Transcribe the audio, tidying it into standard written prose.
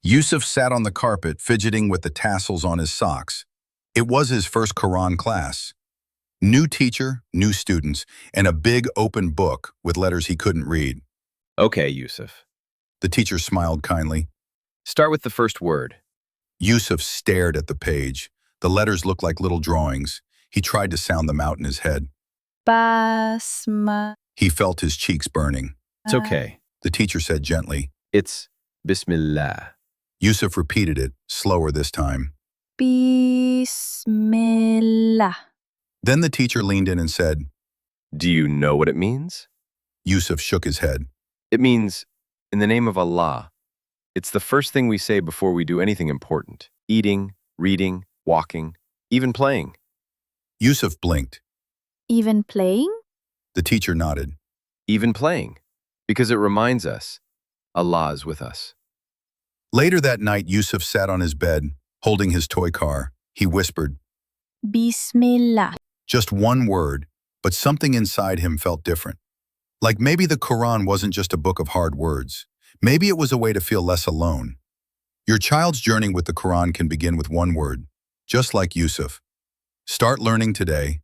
Yusuf sat on the carpet, fidgeting with the tassels on his socks. It was his first Quran class. New teacher, new students, and a big open book with letters he couldn't read. Okay, Yusuf. The teacher smiled kindly. Start with the first word. Yusuf stared at the page. The letters looked like little drawings. He tried to sound them out in his head. Basma. He felt his cheeks burning. It's okay. The teacher said gently. It's Bismillah. Yusuf repeated it, slower this time. Bismillah. Then the teacher leaned in and said, Do you know what it means? Yusuf shook his head. It means, in the name of Allah. It's the first thing we say before we do anything important. Eating, reading, walking, even playing. Yusuf blinked. Even playing? The teacher nodded. Even playing. Because it reminds us, Allah is with us. Later that night, Yusuf sat on his bed, holding his toy car. He whispered, Bismillah. just one word, but something inside him felt different. Like maybe the Quran wasn't just a book of hard words. Maybe it was a way to feel less alone. Your child's journey with the Quran can begin with one word, just like Yusuf. Start learning today,